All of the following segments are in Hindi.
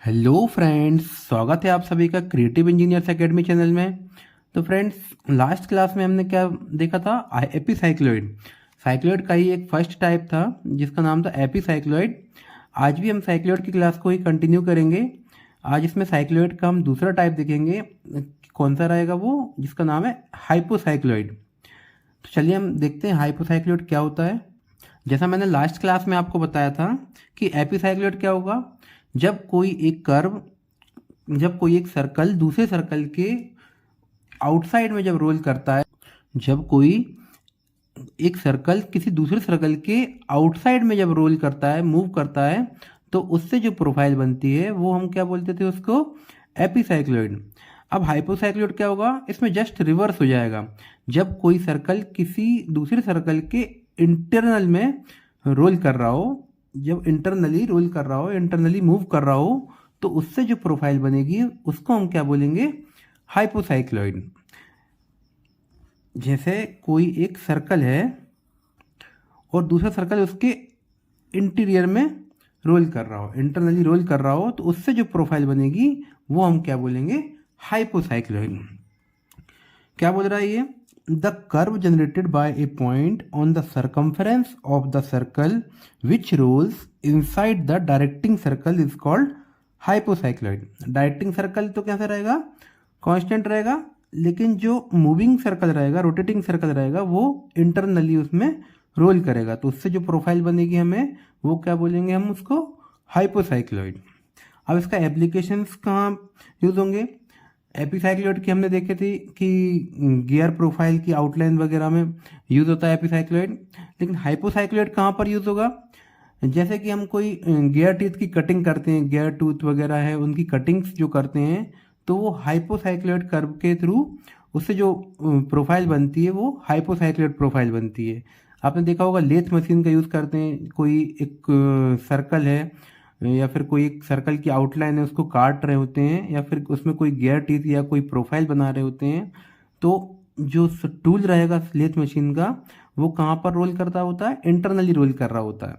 हेलो फ्रेंड्स, स्वागत है आप सभी का क्रिएटिव इंजीनियर्स एकेडमी चैनल में। तो फ्रेंड्स, लास्ट क्लास में हमने क्या देखा था? एपीसाइक्लोइड। साइक्लोइड का ही एक फर्स्ट टाइप था जिसका नाम था एपीसाइक्लोइड। आज भी हम साइक्लोइड की क्लास को ही कंटिन्यू करेंगे। आज इसमें साइक्लोइड का हम दूसरा टाइप देखेंगे। कौन सा रहेगा वो? जिसका नाम है हाइपोसाइक्लोइड। तो चलिए हम देखते हैं हाइपोसाइक्लोइड क्या होता है। जैसा मैंने लास्ट क्लास में आपको बताया था कि एपीसाइक्लोइड क्या होगा, जब कोई एक सर्कल दूसरे सर्कल के आउटसाइड में जब रोल करता है, जब कोई एक सर्कल किसी दूसरे सर्कल के आउटसाइड में जब रोल करता है, मूव करता है, तो उससे जो प्रोफाइल बनती है वो हम क्या बोलते थे? उसको एपीसाइक्लोइड। अब हाइपोसाइक्लोइड क्या होगा? इसमें जस्ट रिवर्स हो जाएगा। जब कोई सर्कल किसी दूसरे सर्कल के इंटरनल में रोल कर रहा हो, जब इंटरनली रोल कर रहा हो, इंटरनली मूव कर रहा हो, तो उससे जो प्रोफाइल बनेगी उसको हम क्या बोलेंगे? हाइपोसाइक्लोइड। जैसे कोई एक सर्कल है और दूसरा सर्कल उसके इंटीरियर में रोल कर रहा हो, इंटरनली रोल कर रहा हो, तो उससे जो प्रोफाइल बनेगी वो हम क्या बोलेंगे? हाइपोसाइक्लोइड। क्या बोल रहा है ये? The curve generated by a point on the circumference of the circle which rolls inside the directing circle is called hypocycloid. Directing circle तो कैसा रहेगा? कांस्टेंट रहेगा, लेकिन जो मूविंग सर्कल रहेगा, रोटेटिंग सर्कल रहेगा, वो इंटरनली उसमें रोल करेगा, तो उससे जो प्रोफाइल बनेगी हमें वो क्या बोलेंगे? हम उसको हाइपोसाइक्लोइड। अब इसका एप्लीकेशंस कहाँ यूज होंगे? एपीसाइक्लोइड की हमने देखे थे कि गियर प्रोफाइल की आउटलाइन वगैरह में यूज होता है एपीसाइक्लोइड। लेकिन हाइपोसाइक्लोइड कहाँ पर यूज होगा? जैसे कि हम कोई गियर टीथ की कटिंग करते हैं, गियर टूथ वगैरह है, उनकी कटिंग्स जो करते हैं, तो वो हाइपोसाइक्लोइड कर्व के थ्रू उससे जो प्रोफाइल बनती है वो हाइपोसाइक्लोइड प्रोफाइल बनती है। आपने देखा होगा लेथ मशीन का यूज़ करते हैं। कोई एक सर्कल है या फिर कोई एक सर्कल की आउटलाइन है, उसको काट रहे होते हैं, या फिर उसमें कोई गियर टीथ या कोई प्रोफाइल बना रहे होते हैं, तो जो टूल रहेगा लेथ मशीन का, वो कहाँ पर रोल करता होता है? इंटरनली रोल कर रहा होता है।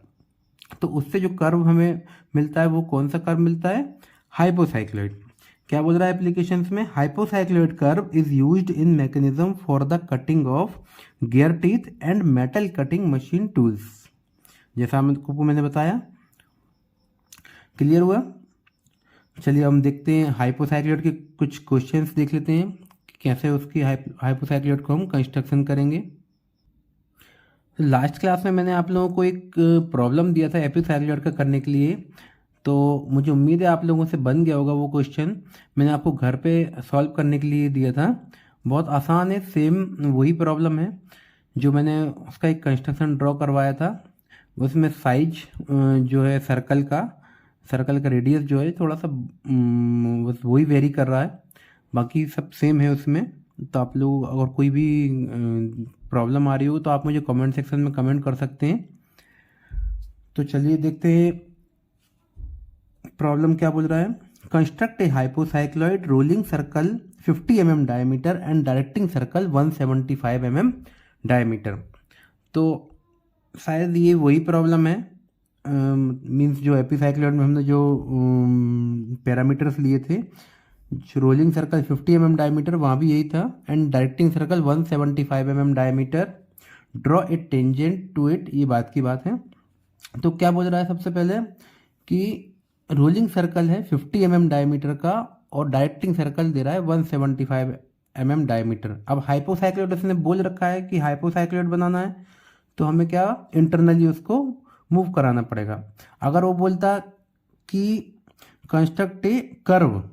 तो उससे जो कर्व हमें मिलता है वो कौन सा कर्व मिलता है? हाइपोसाइक्लोइड। क्या बोल रहा है एप्लीकेशंस में? Hypocycloid curve is used in mechanism for the cutting of gear teeth and metal cutting machine tools. जैसा मैंने बताया। क्लियर हुआ? चलिए हम देखते हैं हाइपोसाइक्लोइड के कुछ क्वेश्चंस देख लेते हैं कि कैसे उसकी हाइपोसाइक्लोइड को हम कंस्ट्रक्शन करेंगे। लास्ट क्लास में मैंने आप लोगों को एक प्रॉब्लम दिया था एपीसाइक्लोइड का करने के लिए, तो मुझे उम्मीद है आप लोगों से बन गया होगा वो क्वेश्चन। मैंने आपको घर पे सॉल्व करने के लिए दिया था। बहुत आसान है, सेम वही प्रॉब्लम है जो मैंने उसका एक कंस्ट्रक्शन ड्रॉ करवाया था। उसमें साइज जो है सर्कल का रेडियस जो है थोड़ा सा बस वही वेरी कर रहा है, बाकी सब सेम है उसमें। तो आप लोग अगर कोई भी प्रॉब्लम आ रही हो तो आप मुझे कमेंट सेक्शन में कमेंट कर सकते हैं। तो चलिए देखते हैं प्रॉब्लम क्या बोल रहा है। Construct a hypocycloid rolling circle 50 mm diameter and directing circle 175 mm diameter. तो शायद ये वही प्रॉब्लम है, मींस जो एपीसाइक्लोइड में हमने जो पैरामीटर्स लिए थे, रोलिंग सर्कल 50 mm डायमीटर वहाँ भी यही था, and directing circle 175 mm diameter. Draw a tangent to it, ये बात की बात है। तो क्या बोल रहा है सबसे पहले कि रोलिंग सर्कल है 50 mm डायमीटर का और डायरेक्टिंग सर्कल दे रहा है 175 mm डायमीटर। अब हाइपोसाइक्लोइड उसने बोल रखा है कि हाइपोसाइक्लोइड बनाना है, तो हमें क्या इंटरनली उसको मूव कराना पड़ेगा। अगर वो बोलता कि construct A curve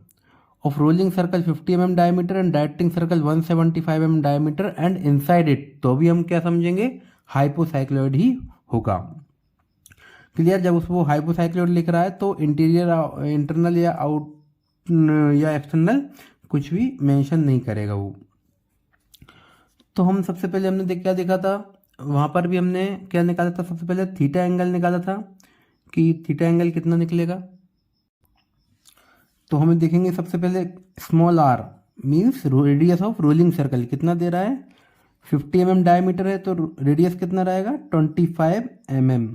of rolling circle 50 mm diameter and directing circle 175 mm diameter and inside it, तो भी हम क्या समझेंगे? हाइपोसाइक्लोइड ही होगा। क्लियर? जब उसको हाइपोसाइक्लोइड लिख रहा है तो इंटीरियर, इंटरनल या आउट या एक्सटर्नल कुछ भी मेंशन नहीं करेगा वो। तो हम सबसे पहले हमने क्या देखा था, वहाँ पर भी हमने क्या निकाला था? सबसे पहले थीटा एंगल निकाला था कि थीटा एंगल कितना निकलेगा। तो हमें देखेंगे सबसे पहले small R means radius of rolling circle कितना दे रहा है? 50 mm डायमीटर है, तो रेडियस कितना रहेगा? 25 mm।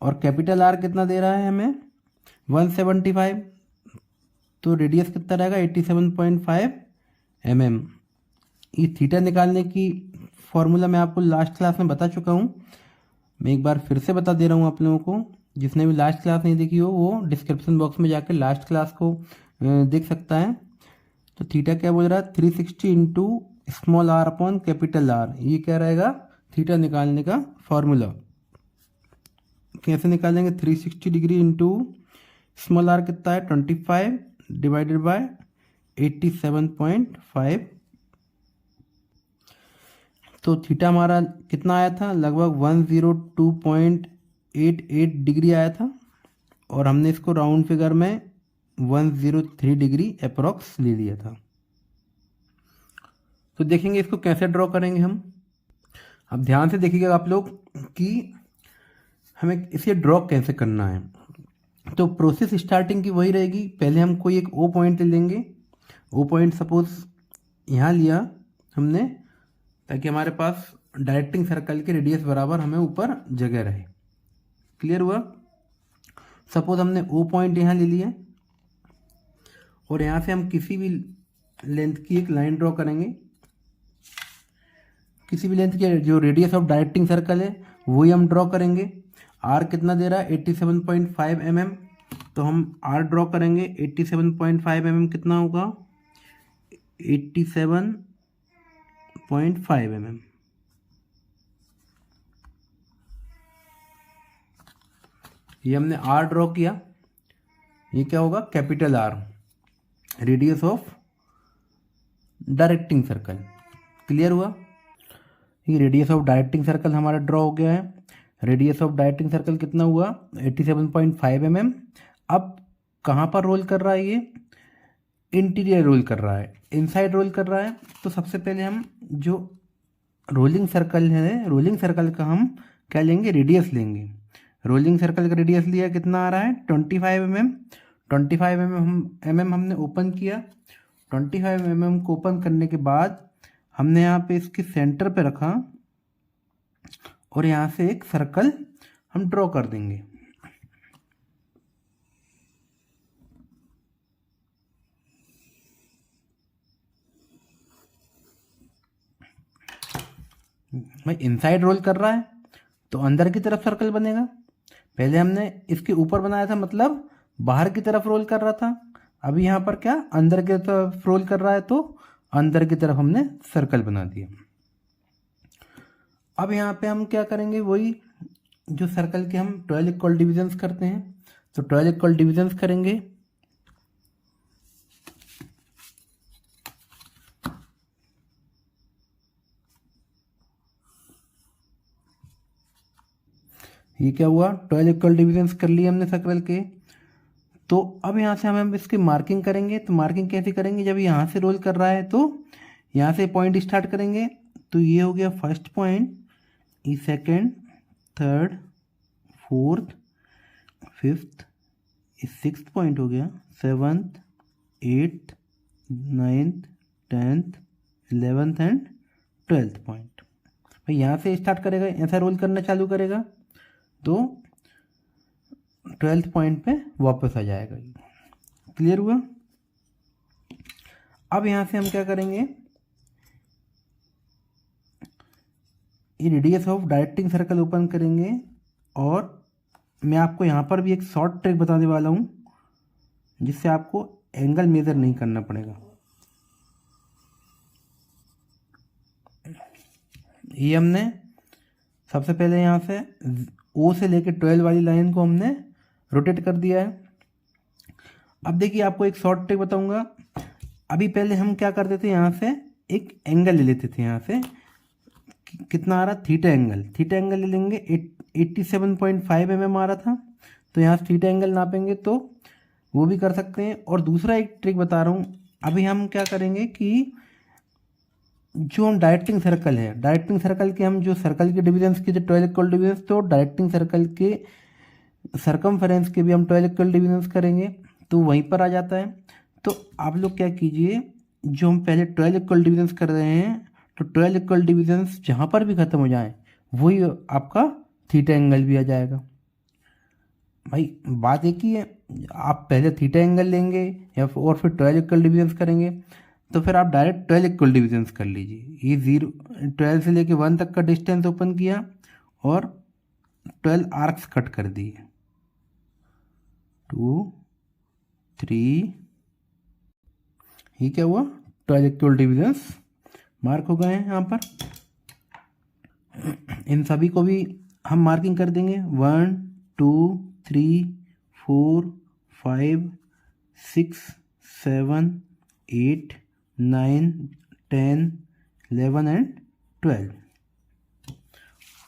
और कैपिटल आर कितना दे रहा है हमें? 175, तो रेडियस कितना रहेगा 87.5 mm। ये थीटा निकालने की फॉर्मूला मैं आपको लास्ट क्लास में बता चुका हूँ, मैं एक बार फिर से बता दे रहा हूँ आप लोगों को। जिसने भी लास्ट क्लास नहीं देखी हो वो डिस्क्रिप्शन बॉक्स में जाकर लास्ट क्लास को देख सकता है। तो थीटा क्या बोल रहा है 360 into small R upon capital R, ये क्या रहेगा थीटा निकालने का फॉर्मूला। कैसे निकालेंगे 360 डिग्री इंटू स्मॉल आर कितना है 25 डिवाइडेड बाय 87.5, तो थीटा हमारा कितना आया था लगभग 102.88 डिग्री आया था, और हमने इसको राउंड फिगर में 103 डिग्री अप्रॉक्स ले लिया था। तो देखेंगे इसको कैसे ड्रॉ करेंगे हम। अब ध्यान से देखिएगा आप लोग कि हमें इसे ड्रॉ कैसे करना है। तो प्रोसेस स्टार्टिंग की वही रहेगी, पहले हम कोई एक ओ पॉइंट ले लेंगे। ओ पॉइंट सपोज यहाँ लिया हमने, ताकि हमारे पास डायरेक्टिंग सर्कल के रेडियस बराबर हमें ऊपर जगह रहे। क्लियर हुआ। सपोज हमने ओ पॉइंट यहाँ ले लिया, और यहाँ से हम किसी भी लेंथ की एक लाइन ड्रॉ करेंगे। किसी भी लेंथ की जो रेडियस ऑफ डायरेक्टिंग सर्कल है वही हम ड्रॉ करेंगे। आर कितना दे रहा है 87.5 mm, तो हम आर ड्रॉ करेंगे। 87.5 mm कितना होगा 87.5 mm। ये हमने आर ड्रॉ किया, ये क्या होगा capital R, radius of directing circle. Clear हुआ। ये रेडियस ऑफ डायरेक्टिंग सर्कल हमारा ड्रॉ हो गया है। रेडियस ऑफ डायरेक्टिंग सर्कल कितना हुआ 87.5 mm। अब कहाँ पर रोल कर रहा है ये इंटीरियर रोल कर रहा है, इनसाइड रोल कर रहा है। तो सबसे पहले हम जो रोलिंग सर्कल है, रोलिंग सर्कल का हम क्या लेंगे रेडियस लेंगे। रोलिंग सर्कल का रेडियस लिया कितना आ रहा है 25 mm। 25 mm हमने ओपन किया। 25 mm को ओपन करने के बाद हमने यहाँ पे इसके सेंटर पे रखा, और यहाँ से एक सर्कल हम ड्रॉ कर देंगे। भाई इनसाइड रोल कर रहा है तो अंदर की तरफ सर्कल बनेगा। पहले हमने इसके ऊपर बनाया था, मतलब बाहर की तरफ रोल कर रहा था। अभी यहाँ पर क्या अंदर की तरफ रोल कर रहा है, तो अंदर की तरफ हमने सर्कल बना दिया। अब यहाँ पे हम क्या करेंगे, वही जो सर्कल के हम 12 इक्वल डिविजन्स करते हैं, तो 12 इक्वल डिविजन्स करेंगे। ये क्या हुआ 12 इक्वल डिविजन्स कर लिए हमने सर्कल के। तो अब यहाँ से हम इसकी मार्किंग करेंगे। तो मार्किंग कैसे करेंगे, जब यहाँ से रोल कर रहा है तो यहाँ से पॉइंट स्टार्ट करेंगे। तो ये हो गया फर्स्ट पॉइंट, ये second, third, fourth, fifth, sixth point हो गया, seventh, eighth, ninth, 10th, 11th and 12th point. भाई यहाँ से स्टार्ट करेगा, ऐसा रोल करना चालू करेगा तो 12th पॉइंट पे वापस आ जाएगा। क्लियर हुआ। अब यहाँ से हम क्या करेंगे, ये radius of directing circle open करेंगे, और मैं आपको यहाँ पर भी एक शॉर्ट ट्रिक बताने वाला हूँ जिससे आपको एंगल मेजर नहीं करना पड़ेगा। ये हमने सबसे पहले यहाँ से O से लेकर 12 वाली लाइन को हमने रोटेट कर दिया है। अब देखिए आपको एक शॉर्ट ट्रिक बताऊंगा। अभी पहले हम क्या करते थे, यहाँ से एक एंगल ले लेते थे। यहाँ से कितना आ रहा थीटा एंगल, थीटा एंगल ले लेंगे 87.5 mm आ रहा था, तो यहाँ से थीटा एंगल नापेंगे तो वो भी कर सकते हैं। और दूसरा एक ट्रिक बता रहा हूँ, अभी हम क्या करेंगे कि जो हम डायरेक्टिंग सर्कल है, डायरेक्टिंग सर्कल के हम जो सर्कल के डिविजन्स की 12 इक्वल डिविजन्स, तो डायरेक्टिंग सर्कल के सरकमफेरेंस के भी हम 12 इक्वल डिविजन्स करेंगे, तो वहीं पर आ जाता है। तो आप लोग क्या कीजिए, जो हम पहले 12 इक्वल डिविजन्स कर रहे हैं, तो 12 इक्वल डिविजन्स जहाँ पर भी ख़त्म हो जाए वही आपका थीटा एंगल भी आ जाएगा। भाई बात एक ही है, आप पहले थीटा एंगल लेंगे या और फिर 12 इक्वल डिविजन्स करेंगे, तो फिर आप डायरेक्ट 12 इक्वल डिविजन्स कर लीजिए। ये 12 से लेके 1 तक का डिस्टेंस ओपन किया और 12 आर्क्स कट कर दिए, 2 3, ये क्या हुआ, 12 इक्वल डिविजन्स मार्क हो गए हैं यहाँ पर। इन सभी को भी हम मार्किंग कर देंगे, 1 2 3 4 5 6 7 8 9 10 11 एंड 12।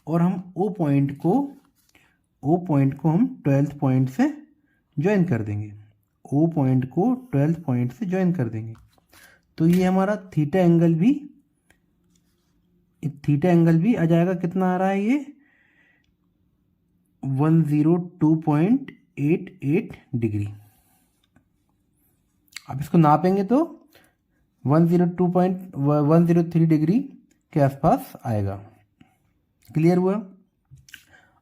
और हम ओ पॉइंट को हम 12th पॉइंट से ज्वाइन कर देंगे, ओ पॉइंट को 12th पॉइंट से ज्वाइन कर देंगे। तो ये हमारा थीटा एंगल भी आ जाएगा, कितना आ रहा है ये, 102.88 डिग्री। अब इसको नापेंगे तो 103 डिग्री के आसपास आएगा। क्लियर हुआ।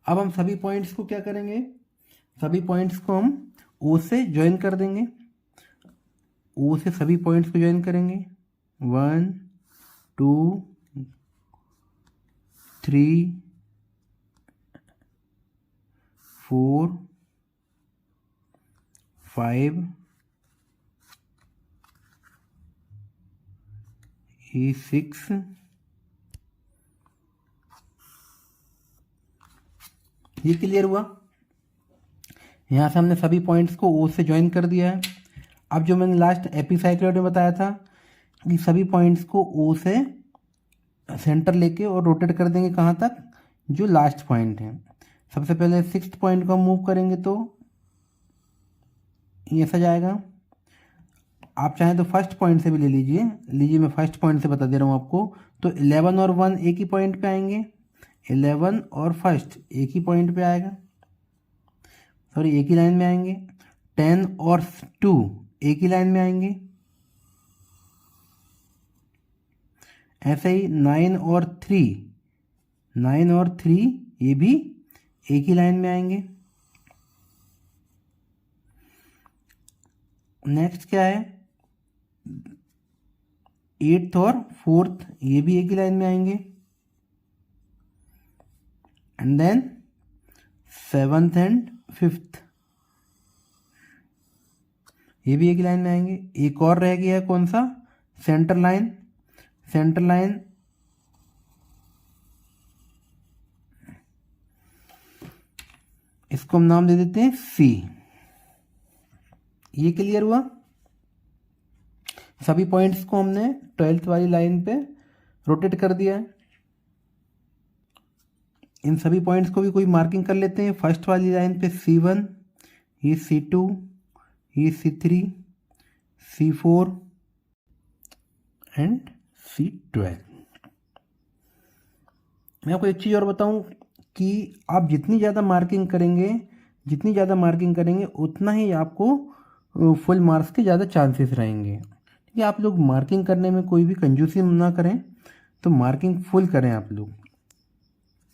अब हम सभी पॉइंट्स को क्या करेंगे, सभी पॉइंट्स को हम ओ से ज्वाइन कर देंगे, ओ से सभी पॉइंट्स को ज्वाइन करेंगे, 1 2 3 4 5 6। ये क्लियर हुआ। यहाँ से हमने सभी पॉइंट्स को ओ से ज्वाइन कर दिया है। अब जो मैंने लास्ट एपिसाइक्लॉइड में बताया था कि सभी पॉइंट्स को ओ से सेंटर लेके और रोटेट कर देंगे कहाँ तक, जो लास्ट पॉइंट है। सबसे पहले 6th पॉइंट को हम मूव करेंगे तो ये ऐसा जाएगा। आप चाहें तो फर्स्ट पॉइंट से भी ले लीजिए, मैं फर्स्ट पॉइंट से बता दे रहा हूँ आपको। तो 11 और 1 एक ही पॉइंट पे आएंगे, 11 और फर्स्ट एक ही पॉइंट पे आएगा, सॉरी एक ही लाइन में आएंगे। 10 और 2 एक ही लाइन में आएंगे। ऐसे ही 9 और 3 ये भी एक ही लाइन में आएंगे। नेक्स्ट क्या है, 8th और 4th ये भी एक ही लाइन में आएंगे। And then 7th and 5th ये भी एक ही लाइन में आएंगे। एक और रह गया है, कौन सा, सेंटर लाइन इसको हम नाम दे देते हैं सी। ये क्लियर हुआ। सभी पॉइंट्स को हमने 12th वाली लाइन पे रोटेट कर दिया है। इन सभी पॉइंट्स को भी कोई मार्किंग कर लेते हैं। फर्स्ट वाली लाइन पे C1, ये C2, ये C3, C4 एंड C12। मैं आपको एक चीज़ और बताऊं कि आप जितनी ज़्यादा मार्किंग करेंगे उतना ही आपको फुल मार्क्स के ज़्यादा चांसेस रहेंगे। ठीक है, आप लोग मार्किंग करने में कोई भी कंजूसी ना करें, तो मार्किंग फुल करें आप लोग।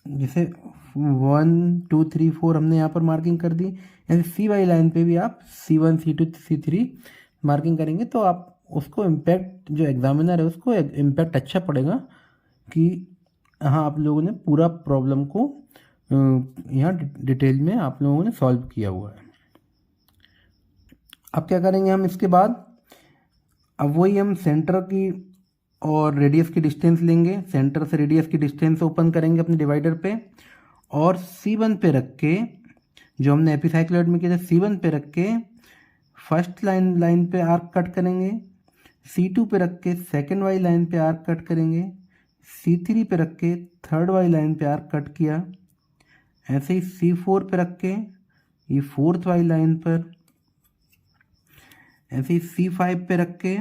जैसे 1 2 3 4 हमने यहाँ पर मार्किंग कर दी, ऐसे सी वाली लाइन पे भी आप C1 C2 C3 मार्किंग करेंगे तो आप उसको इम्पैक्ट, जो एग्जामिनर है उसको इम्पैक्ट अच्छा पड़ेगा कि हाँ आप लोगों ने पूरा प्रॉब्लम को यहाँ डिटेल में आप लोगों ने सॉल्व किया हुआ है। अब क्या करेंगे हम इसके बाद, अब वही हम सेंटर की और रेडियस की डिस्टेंस लेंगे, सेंटर से रेडियस की डिस्टेंस ओपन करेंगे अपने डिवाइडर पे और C1 पे रख के, जो हमने एपिसाइक्लॉइड में किया था, C1 पे रख के फर्स्ट लाइन पे आर्क कट करेंगे, C2 पे रख के सेकेंड वाली लाइन पे आर्क कट करेंगे, C3 पे रख के थर्ड वाली लाइन पे आर्क कट किया। ऐसे ही C4 पे रख के ये 4th वाली लाइन पर, ऐसे ही C5 पे रख के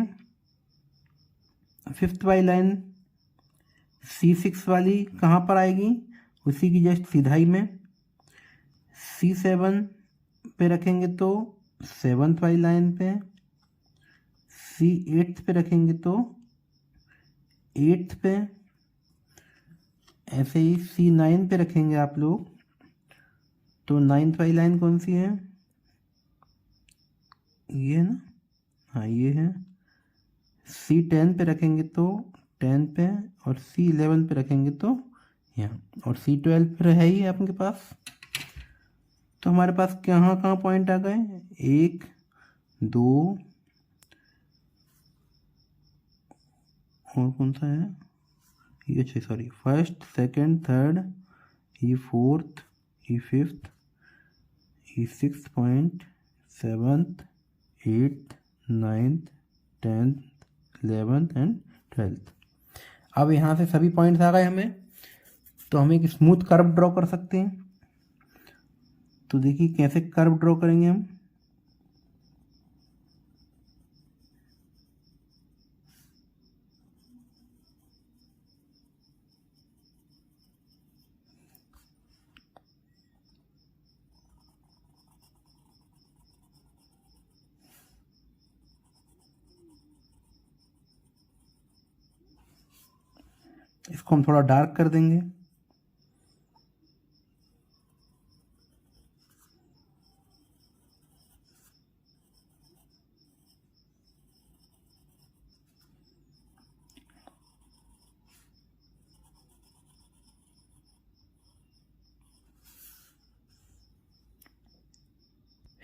5th वाली लाइन, C6 वाली कहाँ पर आएगी, उसी की जस्ट सीधाई में। C7 पे रखेंगे तो 7th वाली लाइन पे, C8 पे रखेंगे तो 8th पे, ऐसे ही C9 पे रखेंगे आप लोग तो 9th वाली लाइन कौन सी है? ये है ना, हाँ ये है। C10 पे रखेंगे तो 10 पे, और C11 पे रखेंगे तो यहाँ, और C12 पे है ही आपके पास। तो हमारे पास कहाँ कहाँ पॉइंट आ गए? 1 2, और कौन सा है ये? अच्छा सॉरी, फर्स्ट, सेकंड, थर्ड, ये फोर्थ, ये फिफ्थ, ये six point, seventh, eighth, ninth, 10th, 11th and 12th। अब यहाँ से सभी पॉइंट्स आ गए हमें, तो हम एक स्मूथ कर्व ड्रॉ कर सकते हैं। तो देखिए कैसे कर्व ड्रॉ करेंगे हम। इसको हम थोड़ा डार्क कर देंगे।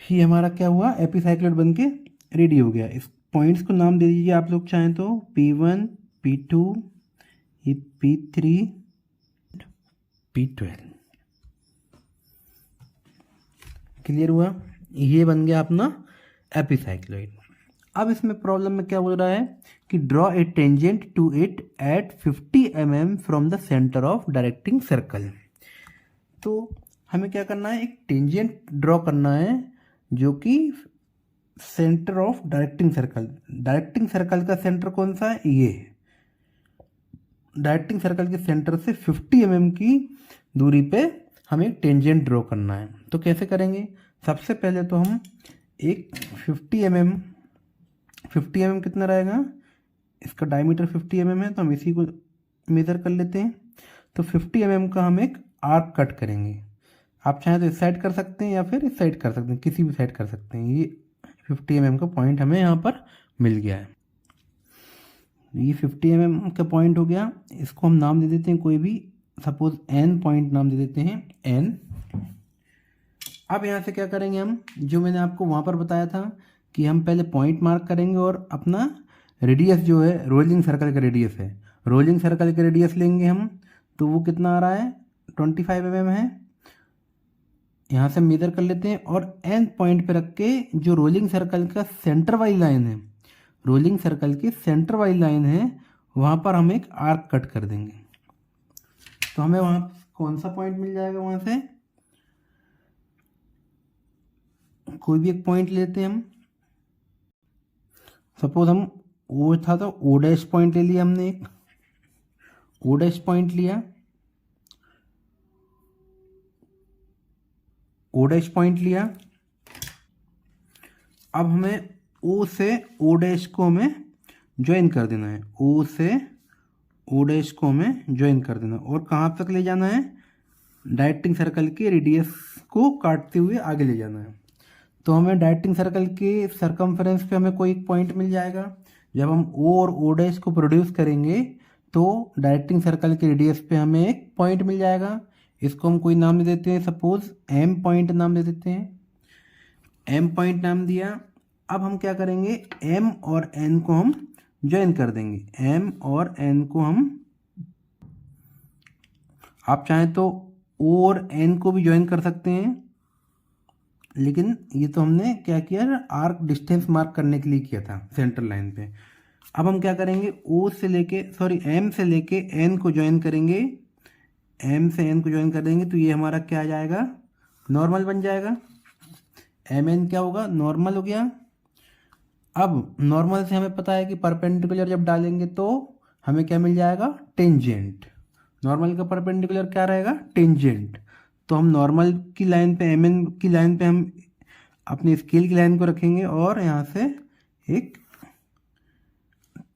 ये हमारा क्या हुआ, एपिसाइक्लोइड बन के रेडी हो गया। इस पॉइंट्स को नाम दे दीजिए आप लोग चाहें तो, P1, P2, ये P3, P12। क्लियर हुआ? ये बन गया अपना एपिसाइक्लोइड। अब इसमें प्रॉब्लम में क्या बोल रहा है कि draw a tangent to it at 50 mm from the centre of directing circle. तो हमें क्या करना है, एक टेंजेंट ड्रॉ करना है जो कि सेंटर ऑफ डायरेक्टिंग सर्कल का सेंटर कौन सा है? ये डायरेक्टिंग सर्कल के सेंटर से 50 mm की दूरी पे हमें एक टेंजेंट ड्रॉ करना है। तो कैसे करेंगे? सबसे पहले तो हम एक 50 mm कितना रहेगा, इसका डायमीटर 50 mm है, तो हम इसी को मेज़र कर लेते हैं। तो 50 mm का हम एक आर्क कट करेंगे। आप चाहें तो इस साइड कर सकते हैं या फिर इस साइड कर सकते हैं, किसी भी साइड कर सकते हैं। ये 50 mm का पॉइंट हमें यहाँ पर मिल गया है। ये 50 mm का पॉइंट हो गया। इसको हम नाम दे देते हैं कोई भी, सपोज N पॉइंट नाम दे देते हैं, N। अब यहाँ से क्या करेंगे हम, जो मैंने आपको वहाँ पर बताया था कि हम पहले पॉइंट मार्क करेंगे और अपना रेडियस जो है, रोलिंग सर्कल का रेडियस है, रोलिंग सर्कल का रेडियस लेंगे हम। तो वो कितना आ रहा है, 25 mm है। यहाँ से मेजर कर लेते हैं और N पॉइंट पे रख के जो रोलिंग सर्कल का सेंटर वाली लाइन है, रोलिंग सर्कल की सेंटर वाली लाइन है, वहाँ पर हम एक आर्क कट कर देंगे। तो हमें वहाँ कौन सा पॉइंट मिल जाएगा, वहाँ से कोई भी एक पॉइंट लेते हैं हम। सपोज हम ओ था तो ओ डैश पॉइंट ले लिया हमने, एक ओ डैश पॉइंट लिया, ओ डैश पॉइंट लिया। अब हमें ओ से ओ डैश को हमें ज्वाइन कर देना है, ओ से ओ डैश को हमें ज्वाइन कर देना, और कहाँ तक ले जाना है, डायरेक्टिंग सर्कल के रेडियस को काटते हुए आगे ले जाना है। तो हमें डायरेक्टिंग सर्कल के सरकमफ्रेंस पे हमें कोई एक पॉइंट मिल जाएगा। जब हम ओ और ओ डैश को प्रोड्यूस करेंगे तो डायरेक्टिंग सर्कल के रेडियस पे हमें एक पॉइंट मिल जाएगा। इसको हम कोई नाम दे देते हैं, सपोज M पॉइंट नाम दे देते हैं, M पॉइंट नाम दिया। अब हम क्या करेंगे, M और N को हम ज्वाइन कर देंगे, M और N को हम, आप चाहें तो O और N को भी ज्वाइन कर सकते हैं, लेकिन ये तो हमने क्या किया, आर्क डिस्टेंस मार्क करने के लिए किया था सेंटर लाइन पे। अब हम क्या करेंगे, O से लेके M से लेके N को ज्वाइन करेंगे, M से N को ज्वाइन कर देंगे, तो ये हमारा क्या आ जाएगा, नॉर्मल बन जाएगा। MN क्या होगा, नॉर्मल हो गया। अब नॉर्मल से हमें पता है कि परपेंडिकुलर जब डालेंगे तो हमें क्या मिल जाएगा, टेंजेंट। नॉर्मल का परपेंडिकुलर क्या रहेगा, टेंजेंट। तो हम नॉर्मल की लाइन पे, MN की लाइन पे हम अपनी स्केल की लाइन को रखेंगे और यहाँ से एक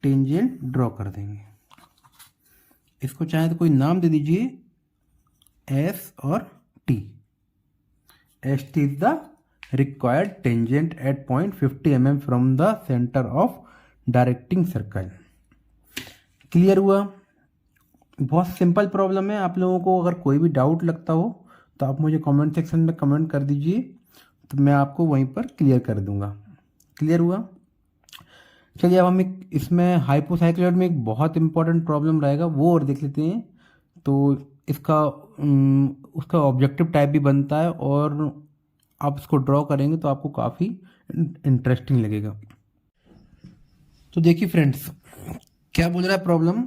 टेंजेंट ड्रॉ कर देंगे। इसको चाहे तो कोई नाम दे दीजिए, S और T। S T is the required tangent at point 50 mm from the centre of directing circle. Clear हुआ? बहुत सिंपल प्रॉब्लम है। आप लोगों को अगर कोई भी डाउट लगता हो तो आप मुझे कमेंट सेक्शन में कमेंट कर दीजिए, तो मैं आपको वहीं पर क्लियर कर दूंगा। क्लियर हुआ? चलिए अब हम एक इसमें हाइपोसाइक्लॉइड में एक बहुत इंपॉर्टेंट प्रॉब्लम रहेगा वो और देख लेते हैं। तो इसका उसका ऑब्जेक्टिव टाइप भी बनता है और आप इसको ड्रॉ करेंगे तो आपको काफ़ी इंटरेस्टिंग लगेगा। तो देखिए फ्रेंड्स, क्या बोल रहा है प्रॉब्लम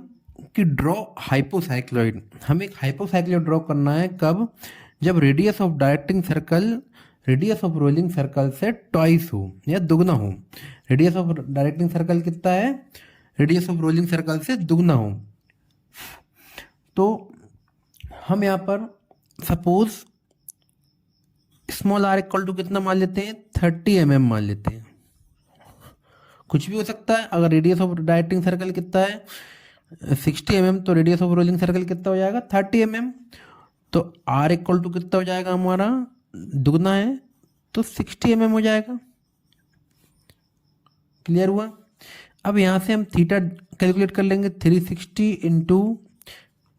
कि ड्रॉ हाइपोसाइक्लॉइड। हमें एक हाइपोसाइक्लॉइड ड्रॉ करना है कब? जब radius of directing circle radius of rolling circle से ट्वाइस हो या दुगना हो। रेडियस ऑफ डायरेक्टिंग सर्कल कितना है? रेडियस ऑफ रोलिंग सर्कल से दुगना हो। तो हम यहाँ पर suppose small R equal to कितना मान लेते हैं? 30 mm मान लेते हैं। कुछ भी हो सकता है। अगर रेडियस ऑफ डायरेक्टिंग सर्कल कितना है? 60 mm, तो रेडियस ऑफ रोलिंग सर्कल कितना हो जाएगा? 30 mm। तो आर इक्वल टू कितना हो जाएगा हमारा? दुगना है तो 60 mm हो जाएगा। क्लियर हुआ? अब यहाँ से हम थीटा कैलकुलेट कर लेंगे। 360 इंटू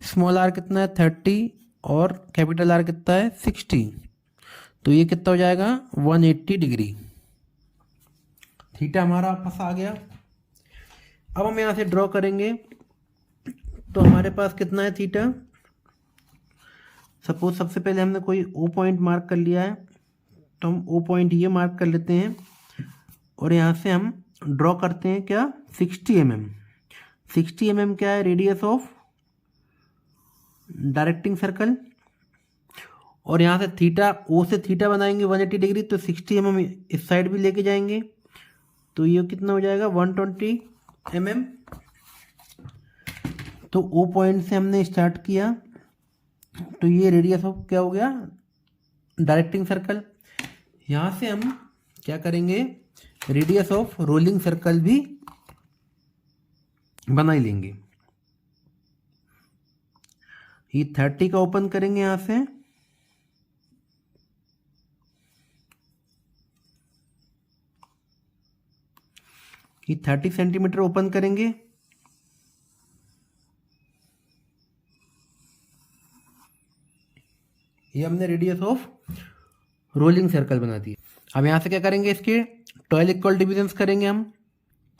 स्मॉल आर कितना है? 30 और कैपिटल आर कितना है? 60। तो ये कितना हो जाएगा? 180 डिग्री। थीटा हमारा वापस आ गया। अब हम यहाँ से ड्रॉ करेंगे तो हमारे पास कितना है थीटा? सपोज सबसे पहले हमने कोई ओ पॉइंट मार्क कर लिया है, तो हम ओ पॉइंट ये मार्क कर लेते हैं और यहाँ से हम ड्रॉ करते हैं क्या? 60 mm। 60 mm क्या है? Radius of directing circle. और यहाँ से थीटा, ओ से थीटा बनाएंगे 180 डिग्री, तो 60 mm इस साइड भी लेके जाएंगे, तो ये कितना हो जाएगा? 120 mm। तो ओ पॉइंट से हमने स्टार्ट किया, तो ये रेडियस ऑफ क्या हो गया? Directing circle. यहाँ से हम क्या करेंगे? रेडियस ऑफ रोलिंग सर्कल भी बना ही लेंगे। ये 30 का ओपन करेंगे यहाँ से, ये 30 सेंटीमीटर ओपन करेंगे। ये हमने रेडियस ऑफ रोलिंग सर्कल बना दी। अब यहाँ से क्या करेंगे? इसके 12 इक्वल डिविजन्स करेंगे हम।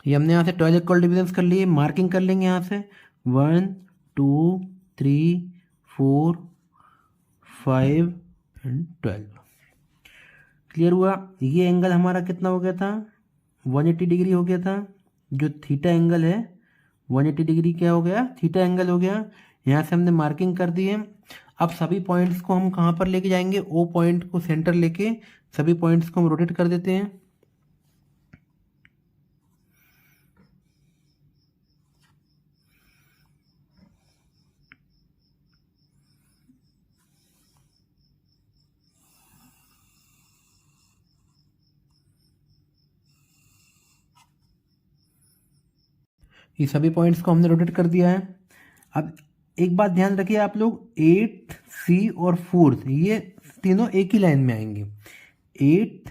ये हमने यहाँ से 12 इक्वल डिविजन्स कर लिए। मार्किंग कर लेंगे यहाँ से 1 2 3 4 5 एंड 12। क्लियर हुआ? ये एंगल हमारा कितना हो गया था? 180 डिग्री हो गया था। जो थीटा एंगल है 180 डिग्री क्या हो गया? थीटा एंगल हो गया। यहाँ से हमने मार्किंग कर दी है। अब सभी पॉइंट्स को हम कहाँ पर लेके जाएंगे? ओ पॉइंट को सेंटर लेके सभी पॉइंट्स को हम रोटेट कर देते हैं। ये सभी पॉइंट्स को हमने रोटेट कर दिया है। अब एक बात ध्यान रखिए आप लोग, 8 C और 4 ये तीनों एक ही लाइन में आएंगे। 8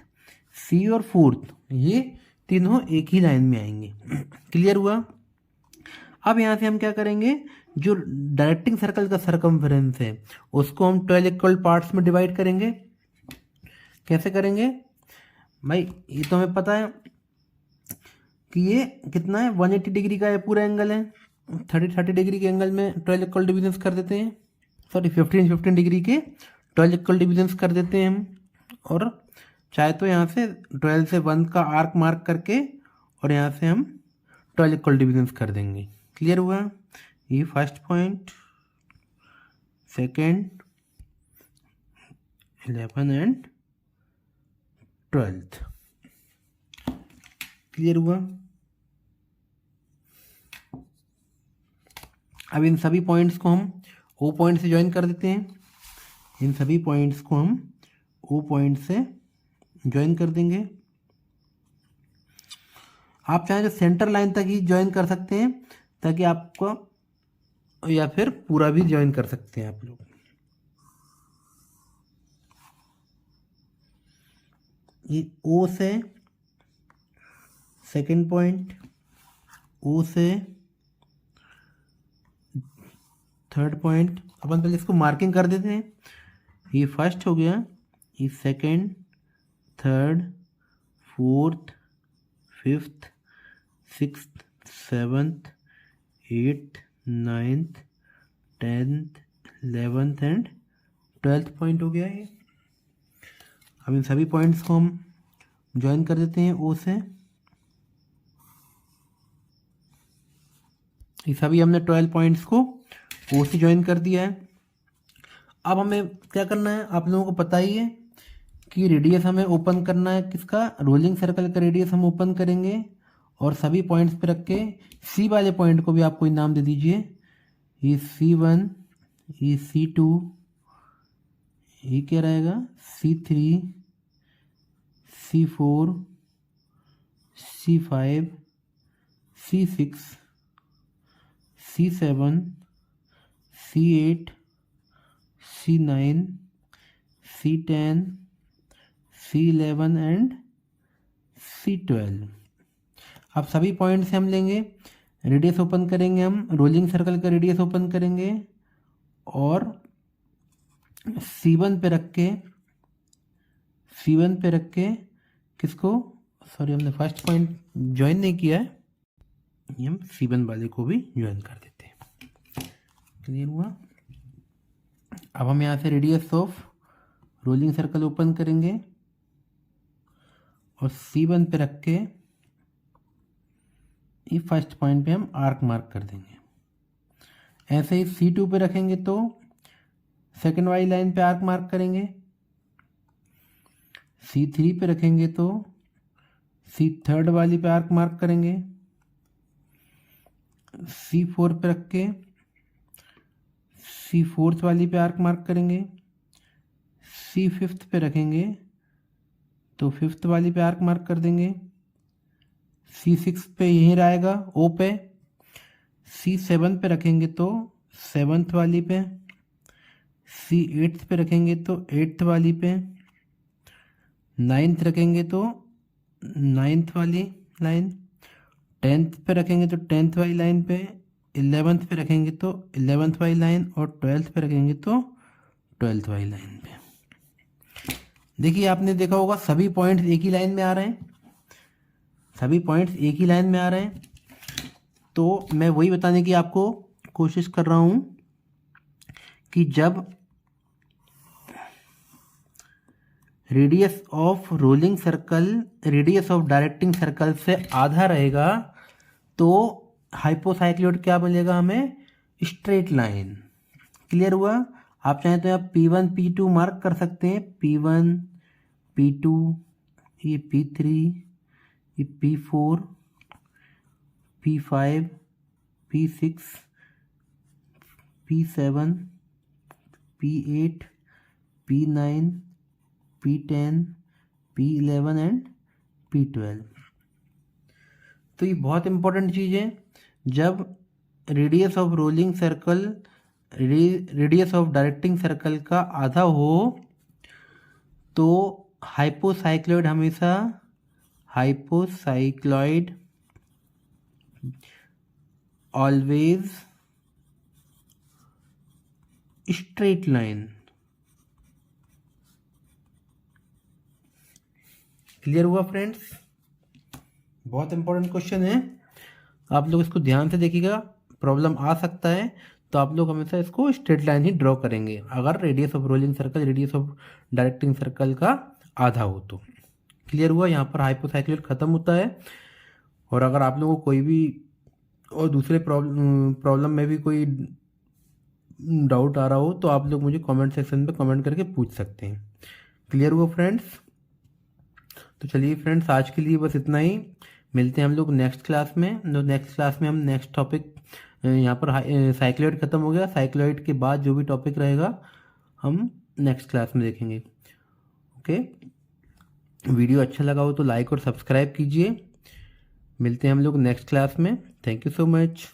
C और 4 ये तीनों एक ही लाइन में आएंगे। क्लियर हुआ? अब यहाँ से हम क्या करेंगे? जो डायरेक्टिंग सर्कल का सरकमफेरेंस है उसको हम 12 इक्वल पार्ट्स में डिवाइड करेंगे। कैसे करेंगे भाई? ये तो हमें पता है कि ये कितना है? 180 डिग्री का ये पूरा एंगल है। 30 डिग्री के एंगल में 12 इक्वल डिविजन्स कर देते हैं। सॉरी 15 डिग्री के 12 इक्वल डिविजन्स कर देते हैं हम। और चाहे तो यहाँ से 12 से 1 का आर्क मार्क करके और यहाँ से हम 12 इक्वल डिविजन्स कर देंगे। क्लियर हुआ? ये first point, second, 11 and 12। Clear हुआ? अब इन सभी पॉइंट्स को हम ओ पॉइंट से ज्वाइन कर देते हैं। इन सभी पॉइंट्स को हम ओ पॉइंट से ज्वाइन कर देंगे। आप चाहें तो सेंटर लाइन तक ही ज्वाइन कर सकते हैं ताकि आपको, या फिर पूरा भी ज्वाइन कर सकते हैं आप लोग। ये ओ से सेकेंड पॉइंट, ओ से थर्ड पॉइंट। अपन पहले इसको मार्किंग कर देते हैं। ये फर्स्ट हो गया, ये second, third, fourth, fifth, sixth, seventh, eighth, ninth, 10th, 11th and 12th point हो गया ये। अब इन सभी पॉइंट्स को हम ज्वाइन कर देते हैं ओ से। ये सभी हमने 12 पॉइंट्स को ओ से ज्वाइन कर दिया है। अब हमें क्या करना है, आप लोगों को पता ही है कि रेडियस हमें ओपन करना है। किसका? रोलिंग सर्कल का रेडियस हम ओपन करेंगे और सभी पॉइंट्स पे रख के सी वाले पॉइंट को भी आप कोई नाम दे दीजिए। ये C1, ये C2, ये क्या रहेगा C3, C4, C5, C6, C7, C8, C9, C10, C11 and C12। अब सभी पॉइंट से हम लेंगे, रेडियस ओपन करेंगे, हम रोलिंग सर्कल का रेडियस ओपन करेंगे और C1 पे रख के किसको, सॉरी हमने फर्स्ट पॉइंट ज्वाइन नहीं किया है, ये हम C1 वाले को भी ज्वाइन कर देते हैं। क्लियर हुआ? अब हम यहाँ से radius of rolling circle open करेंगे और C1 पे रख के ये फर्स्ट पॉइंट पे हम आर्क मार्क कर देंगे। ऐसे ही C2 पे रखेंगे तो सेकेंड वाली लाइन पे आर्क मार्क करेंगे। C3 पे रखेंगे तो थर्ड वाली पे आर्क मार्क करेंगे। C4 पे रख के फोर्थ वाली पे आर्क मार्क करेंगे। फिफ्थ पे रखेंगे तो फिफ्थ वाली पे आर्क मार्क कर देंगे। C6 पे यहीं रहेगा ओ पे। C7 पे रखेंगे तो सेवन्थ वाली पे। C8 पे रखेंगे तो एट्थ वाली पे। 9th रखेंगे तो 9th वाली लाइन। 10th पे रखेंगे तो 10th वाली लाइन पे। 11th पे रखेंगे तो 11th वाली लाइन और 12th पे रखेंगे तो 12th वाली लाइन पे। देखिए आपने देखा होगा सभी पॉइंट्स एक ही लाइन में आ रहे हैं, सभी पॉइंट्स एक ही लाइन में आ रहे हैं। तो मैं वही बताने की आपको कोशिश कर रहा हूँ कि जब radius of rolling circle radius of directing circle से आधा रहेगा तो हाइपोसाइक्लोइड क्या मिलेगा हमें? Straight line. क्लियर हुआ? आप चाहें तो आप P1 P2 मार्क कर सकते हैं। P1 P2, ये P3, ये P4, P5, P6, P7, P8, P9, P10, P11 and P12। तो ये बहुत इंपॉर्टेंट चीज़ है। जब radius of rolling circle radius of directing circle का आधा हो तो हाइपोसाइक्लोइड हमेशा हाइपोसाइक्लोइड ऑलवेज स्ट्रेट लाइन। क्लियर हुआ फ्रेंड्स? बहुत इंपॉर्टेंट क्वेश्चन है, आप लोग इसको ध्यान से देखिएगा। प्रॉब्लम आ सकता है तो आप लोग हमेशा इसको स्ट्रेट लाइन ही ड्रॉ करेंगे अगर radius of rolling circle radius of directing circle का आधा हो तो। क्लियर हुआ? यहाँ पर हाइपोसाइक्लोइड खत्म होता है। और अगर आप लोगों को कोई भी और दूसरे प्रॉब्लम में भी कोई डाउट आ रहा हो तो आप लोग मुझे कमेंट सेक्शन में कमेंट करके पूछ सकते हैं। क्लियर हुआ फ्रेंड्स? तो चलिए फ्रेंड्स, आज के लिए बस इतना ही। मिलते हैं हम लोग नेक्स्ट क्लास में। नेक्स्ट क्लास में हम नेक्स्ट टॉपिक, यहाँ पर साइक्लोइड खत्म हो गया, साइक्लोइड के बाद जो भी टॉपिक रहेगा हम नेक्स्ट क्लास में देखेंगे। ओके, वीडियो अच्छा लगा हो तो लाइक और सब्सक्राइब कीजिए। मिलते हैं हम लोग नेक्स्ट क्लास में। Thank you so much.